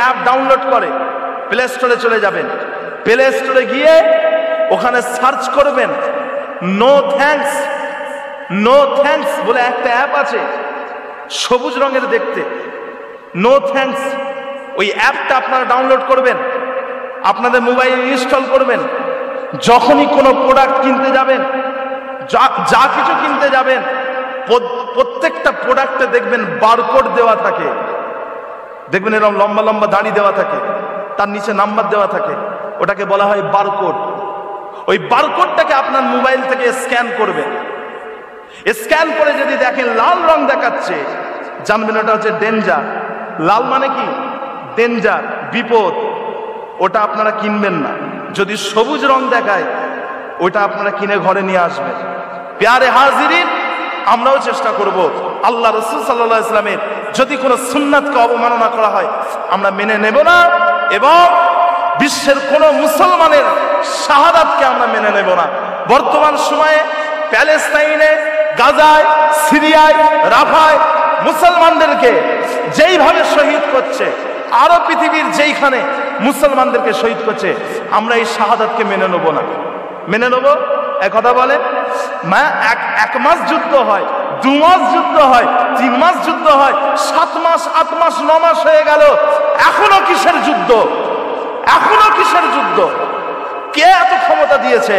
App download করে play স্টোরে চলে যাবেন। প্লে স্টোরে গিয়ে ওখানে সার্চ করবেন নো থ্যাঙ্কস। নো থ্যাঙ্কস বলে একটা অ্যাপ আছে, সবুজ রঙের দেখতে, নো থ্যাঙ্কস। ওই অ্যাপটা আপনারা ডাউনলোড করবেন, আপনাদের মোবাইলে ইনস্টল করবেন। যখনই কোনো প্রোডাক্ট কিনতে যাবেন, যা কিছু কিনতে যাবেন, প্রত্যেকটা প্রোডাক্টে দেখবেন বারকোড দেওয়া থাকে। দেখবেন এরকম লম্বা লম্বা দাড়ি দেওয়া থাকে, তার নিচে নাম্বার দেওয়া থাকে, ওটাকে বলা হয় বারকোড। ওই বারকোডটাকে আপনার মোবাইল থেকে স্ক্যান করবেন। স্ক্যান করে যদি দেখেন লাল রং দেখাচ্ছে, জানবেন ওটা হচ্ছে ডেঞ্জার। লাল মানে কি? ডেঞ্জার, বিপদ। ওটা আপনারা কিনবেন না। যদি সবুজ রং দেখায়, ওটা আপনারা কিনে ঘরে নিয়ে আসবেন। প্যারে হাজিরিন, আমরাও চেষ্টা করব আল্লাহ রাসূল সাল্লাল্লাহু আলাইহি ওয়াসাল্লামের যদি কোনো সুন্নাতকে অবমাননা করা হয় আমরা মেনে নেব না, এবং বিশ্বের কোনো মুসলমানের শাহাদাতকে আমরা মেনে নেব না। বর্তমান সময়ে প্যালেস্তাইনে, গাজায়, সিরিয়ায়, রাফায় মুসলমানদেরকে যেইভাবে শহীদ করছে, আরো পৃথিবীর যেইখানে মুসলমানদেরকে শহীদ করছে, আমরা এই শাহাদাতকে মেনে নেব না। মেনে নেব? এক কথা বলে, এক মাস যুদ্ধ হয়, 2 মাস যুদ্ধ হয়, 3 মাস যুদ্ধ হয়, 7 মাস, 8 মাস, 9 মাস হয়ে গেল, এখনো কিসের যুদ্ধ? এখনো কিসের যুদ্ধ? কে এত ক্ষমতা দিয়েছে?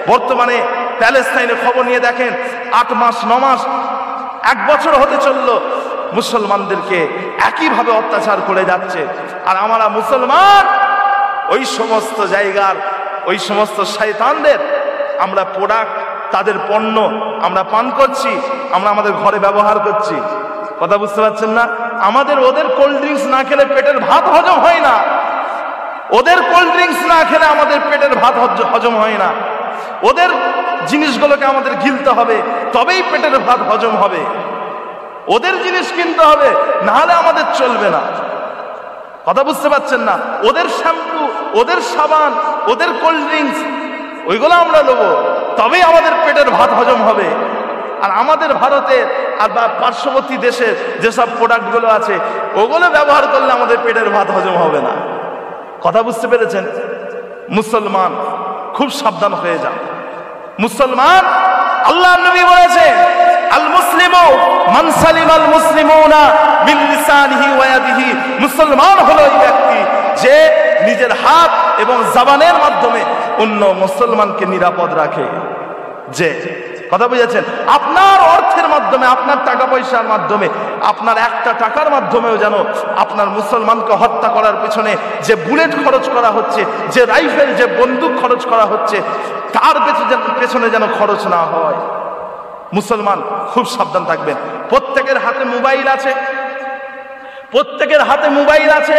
বর্তমানে প্যালেস্তাইনের খবর নিয়ে দেখেন, 8 মাস, 9 মাস, 1 বছর হতে চললো, মুসলমানদেরকে একইভাবে অত্যাচার করে যাচ্ছে। আর আমরা মুসলমান ওই সমস্ত জায়গার, ওই সমস্ত শয়তানদের আমরা প্রোডাক্ট, তাদের পণ্য আমরা পান করছি, আমরা আমাদের ঘরে ব্যবহার করছি। কথা বুঝতে পারছেন না? ওদের কোল্ড ড্রিঙ্কস না খেলে পেটের ভাত হজম হয় না। ওদের কোল্ড ড্রিঙ্কস না খেলে আমাদের পেটের ভাত হজম হয় না। ওদের জিনিসগুলোকে আমাদের গিলতে হবে, তবেই পেটের ভাত হজম হবে। ওদের জিনিস কিনতে হবে, না হলে আমাদের চলবে না। কথা বুঝতে পারছেন না? ওদের শ্যাম্পু, ওদের সাবান, ওদের কোল্ড ড্রিঙ্কস, ওইগুলো আমরা নেবো, তবেই আমাদের পেটের ভাত হজম হবে। আর আমাদের ভারতের আর বা পার্শ্ববর্তী দেশের যেসব প্রোডাক্টগুলো আছে, ওগুলো ব্যবহার করলে আমাদের পেটের ভাত হজম হবে না। কথা বুঝতে পেরেছেন? মুসলমান খুব সাবধান হয়ে যান। মুসলমান, আল্লাহর নবী বলেছে, আল মুসলিমু মান সালিমাল মুসলিমুনা মিন লিসানিহি ওয়া ইয়াদিহি। মুসলমান হলো ওই ব্যক্তি যে নিজের হাত এবং জবানের মাধ্যমে অন্য মুসলমানকে নিরাপদ রাখে। যে কথা বুঝেছেন? আপনার অর্থের মাধ্যমে, আপনার টাকা পয়সার মাধ্যমে, আপনার একটা টাকার মাধ্যমেও যেন আপনার মুসলমানকে হত্যা করার পিছনে যে বুলেট খরচ করা হচ্ছে, যে রাইফেল, যে বন্দুক খরচ করা হচ্ছে, তার পেছনে যেন খরচ না হয়। মুসলমান খুব সাবধান থাকবেন। প্রত্যেকের হাতে মোবাইল আছে, প্রত্যেকের হাতে মোবাইল আছে।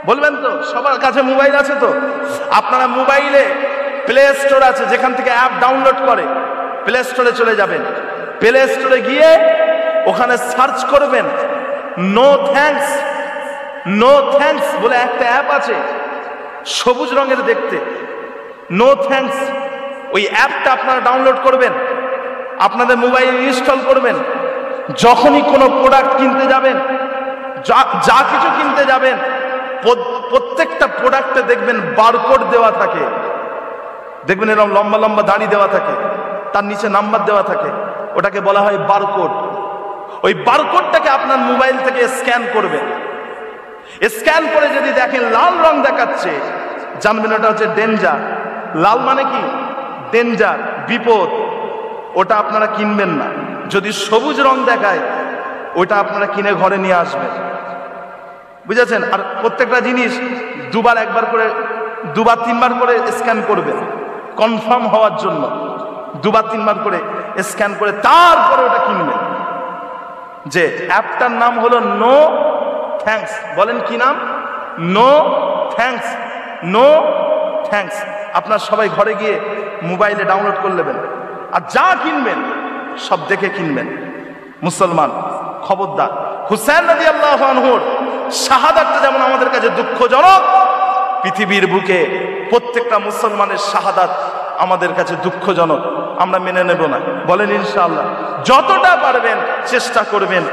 বলবেন তো সবার কাছে মোবাইল আছে? তো আপনারা মোবাইলে প্লে স্টোর আছে, যেখান থেকে অ্যাপ ডাউনলোড করে প্লে স্টোরে চলে যাবেন। প্লে স্টোরে গিয়ে ওখানে সার্চ করবেন নো থ্যাঙ্কস। নো থ্যাঙ্কস বলে একটা অ্যাপ আছে, সবুজ রঙের দেখতে, নো থ্যাঙ্কস। ওই অ্যাপটা আপনারা ডাউনলোড করবেন, আপনাদের মোবাইলে ইনস্টল করবেন। যখনই কোনো প্রোডাক্ট কিনতে যাবেন, যা কিছু কিনতে যাবেন, প্রত্যেকটা প্রোডাক্টে দেখবেন বারকোড দেওয়া থাকে। দেখবেন এরকম লম্বা লম্বা দাড়ি দেওয়া থাকে, তার নিচে নাম্বার দেওয়া থাকে, ওটাকে বলা হয় বারকোড। ওই বারকোডটাকে আপনার মোবাইল থেকে স্ক্যান করবেন। স্ক্যান করে যদি দেখেন লাল রং দেখাচ্ছে, জানবেন ওটা হচ্ছে ডেঞ্জার। লাল মানে কি? ডেঞ্জার, বিপদ। ওটা আপনারা কিনবেন না। যদি সবুজ রং দেখায়, ওটা আপনারা কিনে ঘরে নিয়ে আসবেন। বুঝেছেন? আর প্রত্যেকটা জিনিস দুবার, একবার করে, দুবার, তিনবার করে স্ক্যান করবেন, কনফার্ম হওয়ার জন্য। দুবার, তিনবার করে স্ক্যান করে তারপরে ওটা কিনবেন। যে অ্যাপটার নাম হলো নো থ্যাঙ্কস। বলেন কি নাম? No thanks. No thanks. আপনার সবাই ঘরে গিয়ে মোবাইলে ডাউনলোড করে নেবেন, আর যা কিনবেন সব দেখে কিনবেন। মুসলমান খবরদার। হুসেন রাদিয়াল্লাহু আনহুর শাহাদাতটা যেমন আমাদের কাছে দুঃখজনক, পৃথিবীর বুকে প্রত্যেকটা মুসলমানের শাহাদাত আমাদের কাছে দুঃখজনক। আমরা মেনে নেব না। বলেন ইনশাআল্লাহ। যতটা পারবেন চেষ্টা করবেন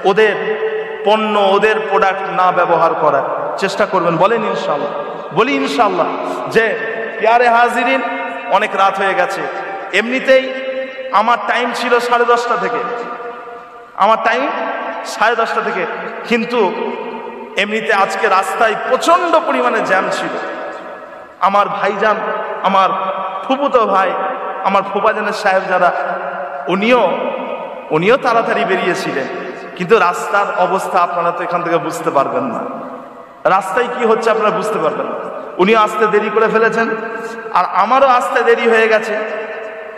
ওদের পণ্য, ওদের প্রোডাক্ট না ব্যবহার করার চেষ্টা করবেন। বলেন ইনশাআল্লাহ। বলি ইনশাআল্লাহ। যে প্যারে হাজিরিন, অনেক রাত হয়ে গেছে। এমনিতেই আমার টাইম ছিল 10:30 থেকে, আমার টাইম 10:30 থেকে, কিন্তু এমনিতে আজকে রাস্তায় প্রচন্ড পরিমাণে জ্যাম ছিল। আমার ভাইজান, আমার ফুফুতো ভাই, আমার ফুফাজানের সাহেব যারা, উনিও তাড়াতাড়ি বেরিয়েছিলেন, কিন্তু রাস্তার অবস্থা আপনারা তো এখান থেকে বুঝতে পারবেন না। রাস্তায় কি হচ্ছে আপনারা বুঝতে পারবেন না। উনিও আসতে দেরি করে ফেলেছেন, আর আমারও আসতে দেরি হয়ে গেছে।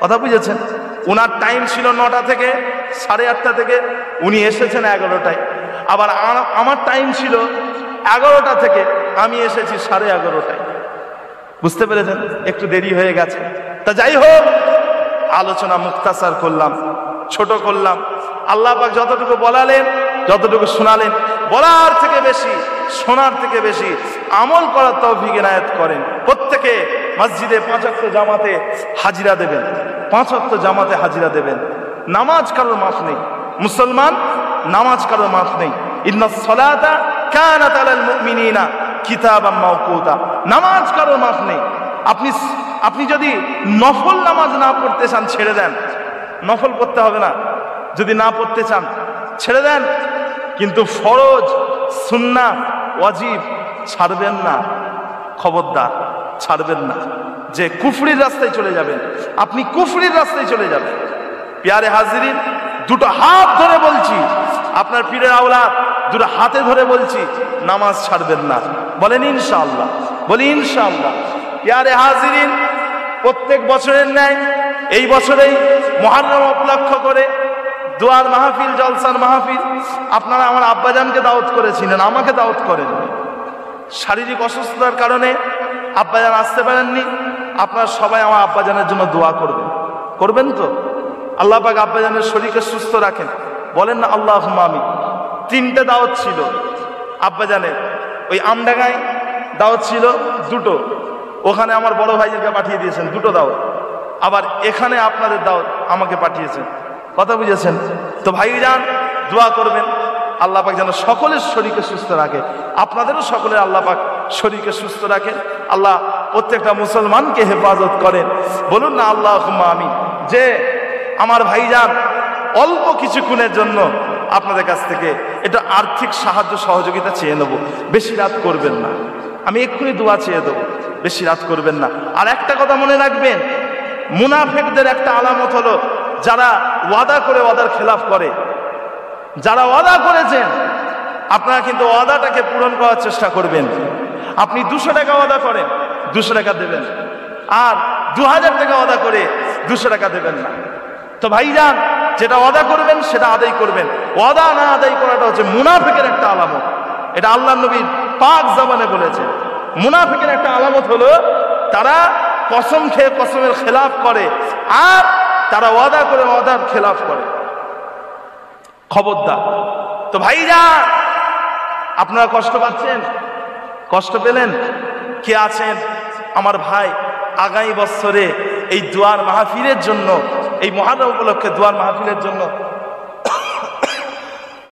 কথা বুঝেছেন? উনার টাইম ছিল 9টা থেকে 8:30 থেকে, উনি এসেছেন 11টায়। আবার আমার টাইম ছিল 11টা থেকে, আমি এসেছি 11:30টায়। বুঝতে পেরেছেন? একটু দেরি হয়ে গেছে। তা যাই হোক, আলোচনা মুখতাসার করলাম, ছোট করলাম। আল্লাহ পাক যতটুকু বলালেন, যতটুকু শোনালেন, বলার থেকে বেশি, শোনার থেকে বেশি আমল করার তৌফিক ইনায়েত করেন। প্রত্যেকে মসজিদে 5 ওয়াক্ত জামাতে হাজিরা দেবেন, 5 ওয়াক্ত জামাতে হাজিরা দেবেন। নামাজ কারোর মাফ নেই, মুসলমান, নামাজ কারোর মাফ নেই। ইন্নাস সালাতা কানাত আলাল মুমিনিনা কিতাবাম মাওকুতা। নামাজ কারোর মাফ নেই। আপনি যদি নফল নামাজ না পড়তে চান ছেড়ে দেন, নফল পড়তে হবে না। যদি না পড়তে চান ছেড়ে দেন, কিন্তু ফরজ, সুন্নাহ, ওয়াজিব ছাড়বেন না। খবরদার ছাড়বেন না, যে কুফরির রাস্তায় চলে যাবেন, আপনি কুফরির রাস্তায় চলে যাবেন। প্যারে হাজিরিন, দুটো হাত ধরে বলছি, আপনার পীরের আওলাদ দুটো হাতে ধরে বলছি, নামাজ ছাড়বেন না। বলেন ইনশাআল্লাহ। বলি ইনশাআল্লাহ। প্যারে হাজিরিন, প্রত্যেক বছরের ন্যায় এই বছরেই মুহররম উপলক্ষ করে দোয়ার মাহফিল, জলসার মাহফিল। আপনারা আমার আব্বাজানকে দাওয়াত করেছিলেন, আমাকে দাওয়াত করেন। শারীরিক অসুস্থতার কারণে আব্বাজান আসতে পারেননি। আপনারা সবাই আমার আব্বাজানের জন্য দোয়া করবেন। করবেন তো? আল্লাহ পাক আব্বাজানের শরীরকে সুস্থ রাখেন। বলেন না আল্লাহুম্মা আমিন। 3টে দাওয়াত ছিল আব্বাজানের। ওই আমডাঙ্গায় দাওয়াত ছিল 2টো, ওখানে আমার বড় ভাইদেরকে পাঠিয়ে দিয়েছেন 2টো দাওয়াত। আবার এখানে আপনাদের দাওয়াত আমাকে পাঠিয়েছেন। কথা বুঝেছেন তো? ভাইজান দোয়া করবেন, আল্লাহ পাক যেন সকলের শরীরকে সুস্থ রাখে, আপনাদেরও সকলের আল্লাহ পাক শরীরকে সুস্থ রাখেন। আল্লাহ প্রত্যেকটা মুসলমানকে হেফাজত করেন। বলুন না আল্লাহুম্মা আমিন। যে আমার ভাইজান অল্প কিছুক্ষণের জন্য আপনাদের কাছ থেকে এটা আর্থিক সাহায্য সহযোগিতা চেয়ে নেব, বেশি রাত করবেন না। আমি এক্ষুনি দোয়া চেয়ে দেবো, বেশি রাত করবেন না। আর একটা কথা মনে রাখবেন, মুনাফিকদের একটা আলামত হলো যারা ওয়াদা করে ওয়াদার খেলাফ করে। যারা ওয়াদা করেছেন, আপনারা কিন্তু ওয়াদাটাকে পূরণ করার চেষ্টা করবেন। আপনি 200 টাকা ওয়াদা করেন, 200 টাকা দেবেন, আর 2000 টাকা ওয়াদা করে 200 টাকা দেবেন না। তো ভাইজান, যেটা ওয়াদা করবেন সেটা আদায় করবেন। ওয়াদা না আদায় করাটা হচ্ছে মুনাফিকের একটা আলামত। এটা আল্লাহর নবী পাক জবানে বলেছে। মুনাফিকের একটা আলামত হলো তারা কসম খেয়ে কসমের খেলাফ করে, আর তারা ওয়াদা করে ওয়াদার খেলাফ করে। খবরদার। তো ভাইজান, আপনারা কষ্ট পাচ্ছেন? কষ্ট পেলেন? কে আছেন আমার ভাই আগামী বছরে এই দোয়ার মাহফিলের জন্য, এই মুহররম উপলক্ষে দোয়ার মাহফিলের জন্য